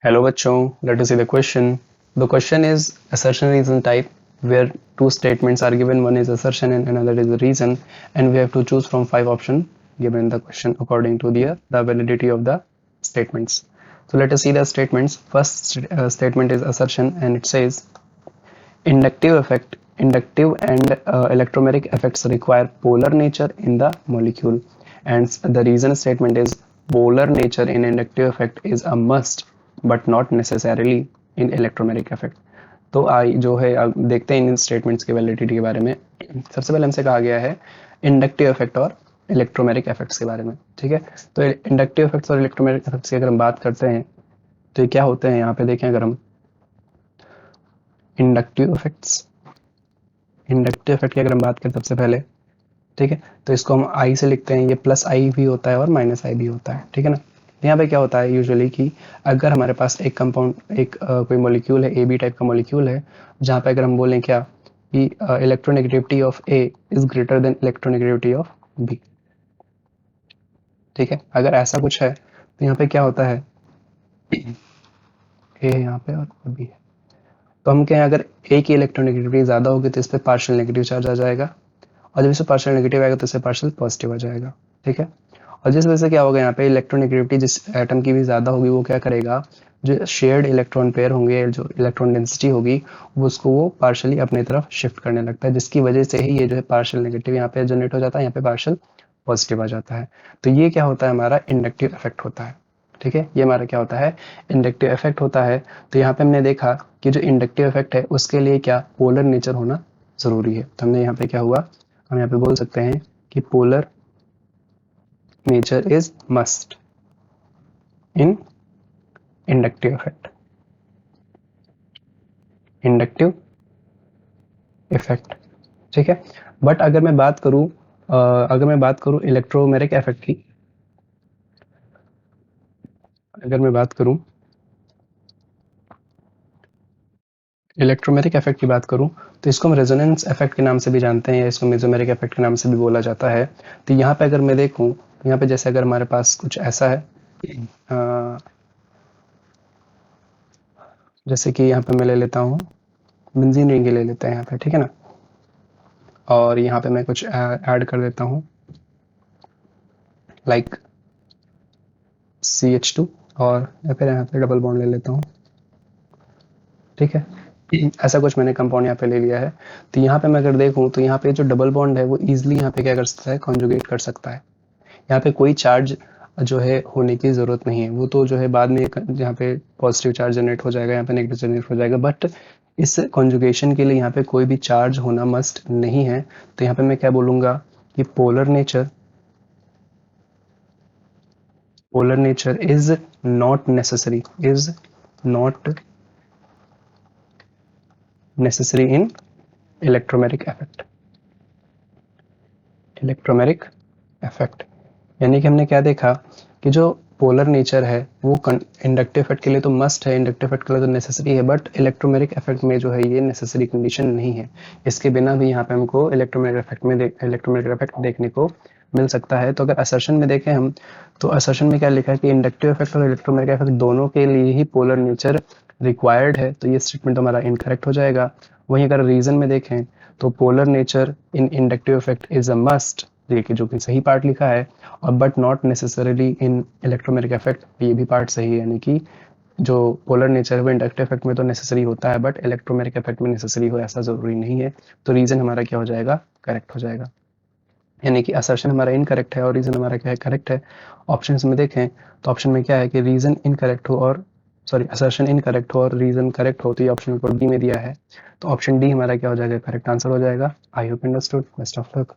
Hello bachon, let us see the question. The question is assertion reason type where two statements are given, one is assertion and another is the reason, and we have to choose from five options given in the question according to the validity of the statements. So let us see the statements. First statement is assertion and it says inductive and electromagnetic effects require polar nature in the molecule, and the reason statement is polar nature in inductive effect is a must but not necessarily in electromagnetic effect. तो आई जो है अब देखते हैं इन statements की validity के बारे में। सबसे पहले हमसे कहा गया है इंडक्टिव इफेक्ट और इलेक्ट्रोमैग्नेटिक इफेक्ट्स के बारे में। ठीक है, तो इंडक्टिव इफेक्ट्स और इलेक्ट्रोमैग्नेटिक इफेक्ट्स की अगर हम बात करते हैं तो ये क्या होते हैं यहाँ पे देखें। अगर हम इंडक्टिव इफेक्ट की अगर हम बात करें सबसे पहले, ठीक है, तो इसको हम आई से लिखते हैं। ये प्लस आई भी होता है और माइनस आई भी होता है। ठीक है ना, यहाँ पे क्या होता है यूजुअली कि अगर हमारे पास एक कंपाउंड कोई मॉलिक्यूल है, ए बी टाइप का मॉलिक्यूल है, जहाँ पे अगर हम बोलें क्या कि electronegativity of A is greater than electronegativity of B. ठीक है, अगर ऐसा कुछ है तो यहाँ पे क्या होता है, ए यहाँ पे और बी है, तो हम कहें अगर ए की इलेक्ट्रोनेगेटिविटी ज़्यादा होगी तो इस पर पार्शियल नेगेटिव चार्ज आ जाएगा, और जब इसे पार्शियल नेगेटिव आएगा तो इसे पार्शियल पॉजिटिव आ जाएगा। ठीक है, और जिस वजह से क्या होगा यहाँ पे इलेक्ट्रोनेगेटिविटी जिस एटम की भी ज़्यादा होगी वो क्या करेगा, जो शेयर्ड इलेक्ट्रॉन पेयर होंगे, जो इलेक्ट्रॉन डेंसिटी होगी वो उसको वो पार्शियली अपनी तरफ शिफ्ट करने लगता है, जिसकी वजह से ही ये जो है पार्शियल नेगेटिव यहाँ पे जनरेट हो जाता है, यहाँ पे पार्शियल पॉजिटिव आ जाता है। तो ये क्या होता है, हमारा इंडक्टिव इफेक्ट होता है। ठीक है, ये हमारा क्या होता है, इंडक्टिव इफेक्ट होता है। तो यहाँ पे हमने देखा कि जो इंडक्टिव इफेक्ट है उसके लिए क्या पोलर नेचर होना जरूरी है। तो हमने यहाँ पे क्या हुआ, हम यहाँ पे बोल सकते हैं कि polar nature is must in inductive effect. ठीक है, बट अगर मैं बात करूं इलेक्ट्रोमैग्नेटिक इफेक्ट की, अगर मैं बात करूं इलेक्ट्रोमैग्नेटिक इफेक्ट की बात करूं तो इसको हम रेजोनेंस इफेक्ट के नाम से भी जानते हैं या इसको मेसोमेरिक इफेक्ट के नाम से भी बोला जाता है। तो यहाँ पे अगर मैं देखूं, यहाँ पे जैसे अगर हमारे पास कुछ ऐसा है, जैसे कि यहाँ पे मैं ले लेता हूँ बेंजीन रिंग ले लेते हैं यहाँ पे। ठीक है ना, और यहाँ पे मैं कुछ ऐड कर देता हूँ लाइक CH2, और या फिर यहाँ पे डबल बॉन्ड ले लेता हूँ। ठीक है, ऐसा कुछ मैंने कंपाउंड यहाँ पे ले लिया है। तो यहाँ पे मैं अगर देखूँ तो यहाँ पे जो डबल बॉन्ड है वो इजिली यहाँ पे क्या कर सकता है, कॉन्जुगेट कर सकता है। यहाँ पे कोई चार्ज जो है होने की जरूरत नहीं है, वो तो जो है बाद में यहाँ पे पॉजिटिव चार्ज जनरेट हो जाएगा, यहाँ पे नेगेटिव जनरेट हो जाएगा, बट इस कॉन्जुगेशन के लिए यहाँ पे कोई भी चार्ज होना मस्ट नहीं है। तो यहाँ पे मैं क्या बोलूंगा कि polar nature is not necessary in electromagnetic effect. यानी कि हमने क्या देखा कि जो पोलर नेचर है वो इंडक्टिव इफेक्ट के लिए तो मस्ट है, इंडक्टिव इफेक्ट के लिए तो नेसेसरी है, बट इलेक्ट्रोमैग्नेटिक इफेक्ट में जो है ये नेसेसरी कंडीशन नहीं है। इसके बिना भी यहाँ पे हमको इलेक्ट्रोमैग्नेटिक इफेक्ट देखने को मिल सकता है। तो अगर असर्शन में देखें हम, तो असर्शन में क्या लिखा है कि इंडक्टिव इफेक्ट और इलेक्ट्रोमैग्नेटिक इफेक्ट दोनों के लिए ही पोलर नेचर रिक्वायर्ड है, तो ये स्टेटमेंट तो हमारा इनकरेक्ट हो जाएगा। वहीं अगर रीजन में देखें तो polar nature in inductive effect is a must, देखिए जो कि सही पार्ट लिखा है, और but not necessarily in electromagnetic effect, ये भी पार्ट सही है। यानी कि जो पोलर नेचर है वो इंडक्टिव इफेक्ट में तो नेसेसरी होता है, बट इलेक्ट्रोमैग्नेटिक इफेक्ट में नेसेसरी हो ऐसा जरूरी नहीं है। तो रीजन हमारा क्या हो जाएगा, करेक्ट हो जाएगा। यानी कि असर्शन हमारा इनकरेक्ट है और रीजन हमारा क्या है, करेक्ट है। ऑप्शन में देखें तो ऑप्शन में क्या है कि रीजन इनकरेक्ट हो और असर्शन इनकरेक्ट हो और रीजन करेक्ट हो, तो ये ऑप्शन डी में दिया है। तो ऑप्शन डी हमारा क्या हो जाएगा, करेक्ट आंसर हो जाएगा। I hope understood. Best of luck.